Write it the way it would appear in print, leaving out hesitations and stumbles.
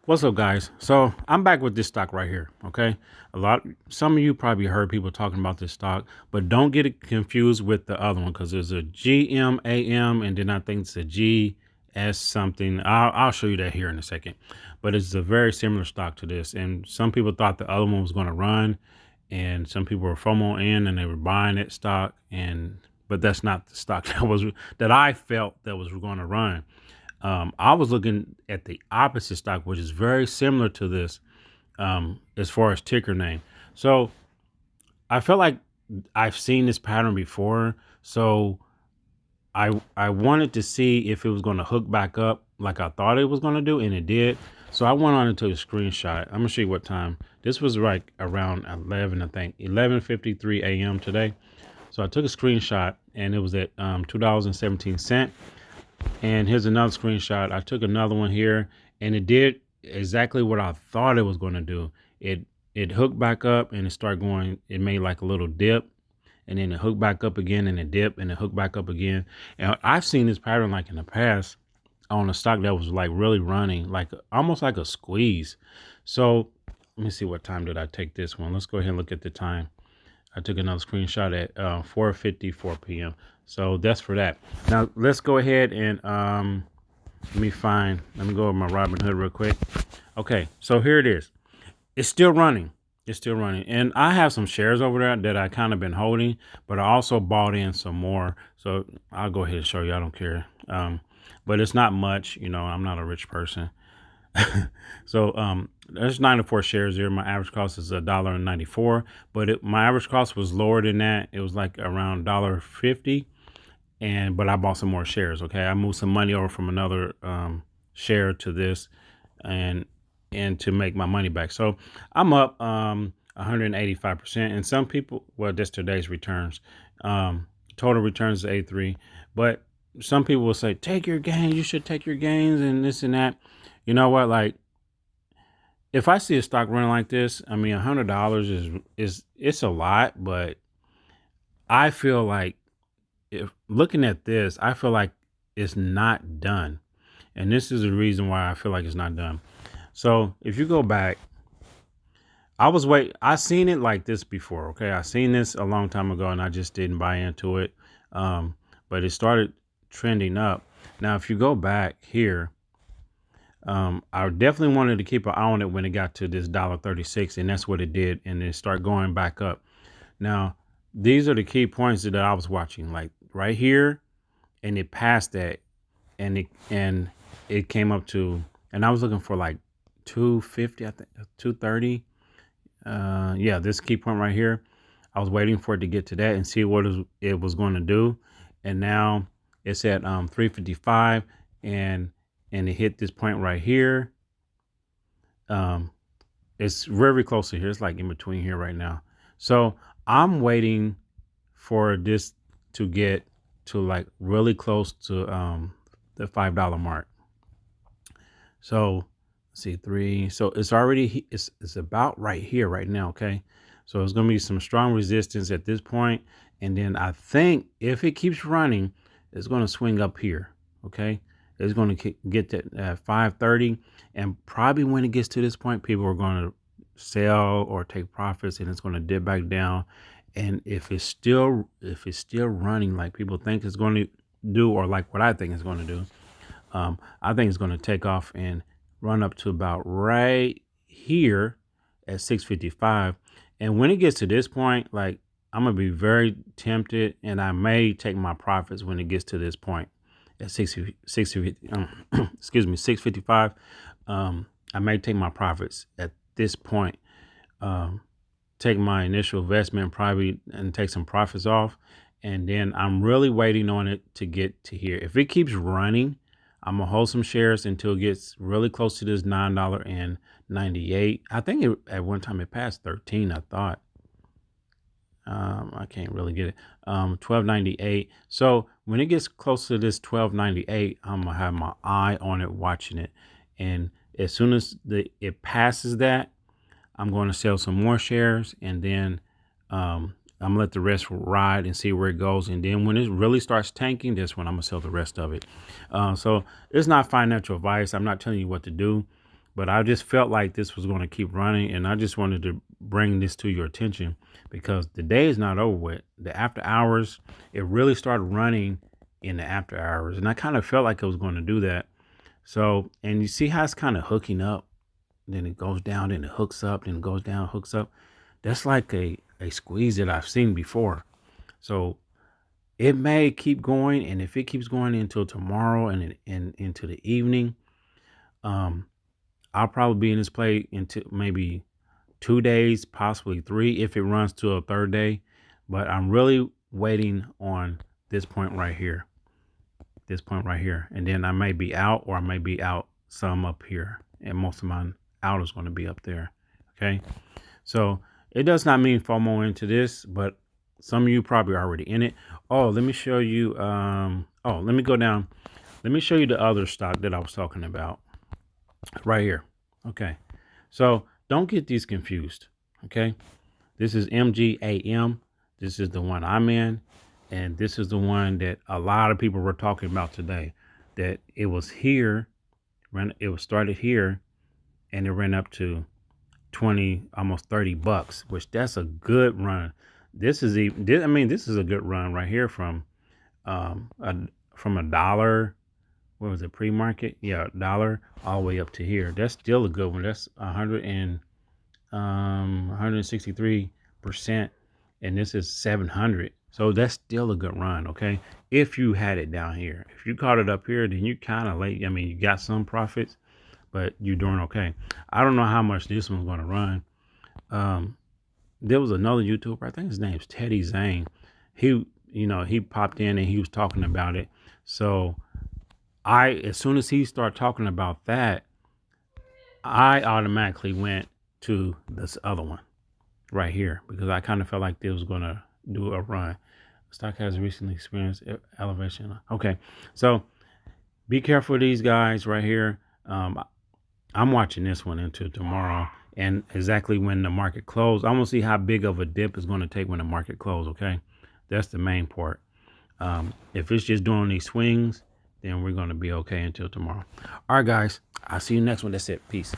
What's up, guys? So I'm back with this stock right here. Okay, some of you probably heard people talking about this stock, but don't get it confused with the other one because there's a GMAM, and then I think it's a GS something. I'll show you that here in a second, but it's a very similar stock to this. And some people thought the other one was going to run, and some people were FOMO in and they were buying that stock, and but that's not the stock that I felt that was going to run. I was looking at the opposite stock, which is very similar to this as far as ticker name. So I felt like I've seen this pattern before. So I wanted to see if it was going to hook back up like I thought it was going to do, and it did. So I went on and took a screenshot. I'm gonna show you what time. This was like around 11, I think, 11:53 a.m. today. So I took a screenshot, and it was at $2.17. And here's another screenshot. I took another one here, and it did exactly what I thought it was going to do. It hooked back up and it started going. It made like a little dip, and then it hooked back up again, and it dipped, and it hooked back up again. And I've seen this pattern like in the past on a stock that was like really running, like almost like a squeeze. So let me see, what time did I take this one? Let's go ahead and look at the time. I took another screenshot at 4:54 p.m. So that's for that. Now let's go ahead and let me go with my Robinhood real quick. Okay, so here it is. It's still running. It's still running. And I have some shares over there that I kind of been holding, but I also bought in some more. So I'll go ahead and show you. I don't care. But it's not much. I'm not a rich person. So there's 94 shares there. My average cost is $1.94, but my average cost was lower than that. It was like around $1.50, but I bought some more shares. Okay, I moved some money over from another share to this, and to make my money back. So I'm up 185%. And some people, well, that's today's returns. Total returns is 83, but some people will say, take your gains. You should take your gains and this and that. You know what? Like, if I see a stock running like this, I mean, $100 is it's a lot, but I feel like, if looking at this, I feel like it's not done, and this is the reason why I feel like it's not done. So if you go back, I seen it like this before. Okay, I seen this a long time ago, and I just didn't buy into it. But it started trending up. Now, if you go back here, I definitely wanted to keep an eye on it when it got to this $1.36, and that's what it did, and it started going back up. Now, these are the key points that I was watching, like right here, and it passed that, and it came up to, and I was looking for like 250, I think 230. Yeah, this key point right here. I was waiting for it to get to that and see what it was going to do, and now it's at 355, and it hit this point right here. Um, it's very close to here. It's like in between here right now. So I'm waiting for this to get to like really close to the $5 mark. So let's see, three. So it's already it's about right here right now. Okay. So it's gonna be some strong resistance at this point, and then I think if it keeps running, it's gonna swing up here. Okay. It's going to get to 530, and probably when it gets to this point, people are going to sell or take profits, and it's going to dip back down. And if it's still running like people think it's going to do, or like what I think it's going to do, I think it's going to take off and run up to about right here at 655. And when it gets to this point, like, I'm gonna be very tempted, and I may take my profits when it gets to this point at 650, excuse me, 655. I may take my profits at this point, take my initial investment probably and take some profits off. And then I'm really waiting on it to get to here. If it keeps running, I'm gonna hold some shares until it gets really close to this $9.98. I think at one time it passed 13, I thought. I can't really get it. 12.98. So when it gets close to this 12.98, I'm gonna have my eye on it, watching it. And as soon as it passes that, I'm going to sell some more shares, and then I'm gonna let the rest ride and see where it goes. And then when it really starts tanking, that's when I'm gonna sell the rest of it. So it's not financial advice. I'm not telling you what to do, but I just felt like this was going to keep running, and I just wanted to bring this to your attention because the day is not over with. The after hours, it really started running in the after hours, and I kind of felt like it was going to do that. So, and you see how it's kind of hooking up, then it goes down, then it hooks up, then it goes down, hooks up. That's like a squeeze that I've seen before. So it may keep going, and if it keeps going until tomorrow and into the evening, um, I'll probably be in this play into maybe 2 days, possibly three, if it runs to a third day. But I'm really waiting on this point right here, and then I may be out, or I may be out some up here, and most of my out is going to be up there. Okay, so it does not mean FOMO into this, but some of you probably are already in it. Oh, let me show you. Let me go down. Let me show you the other stock that I was talking about right here. Okay, so don't get these confused. Okay, this is MGAM. This is the one I'm in, and this is the one that a lot of people were talking about today. That it was here, it was started here, and it ran up to 20, almost $30, which that's a good run. This is this is a good run right here um a, from a dollar. What was it, pre-market? Yeah, dollar all the way up to here. That's still a good one. That's 163%, and this is 700. So that's still a good run. Okay, if you had it down here, if you caught it up here, then you kind of late. I mean, you got some profits, but you're doing okay. I don't know how much this one's going to run. There was another YouTuber, I think his name's Teddy Zane. He popped in and he was talking about it. So as soon as he started talking about that, I automatically went to this other one right here because I kind of felt like they was going to do a run. Stock has recently experienced elevation. Okay, so be careful of these guys right here. I'm watching this one into tomorrow and exactly when the market closed. I'm gonna see how big of a dip is going to take when the market closed. Okay, that's the main part. If it's just doing these swings, then we're going to be okay until tomorrow. All right, guys, I'll see you next one. That's it. Peace.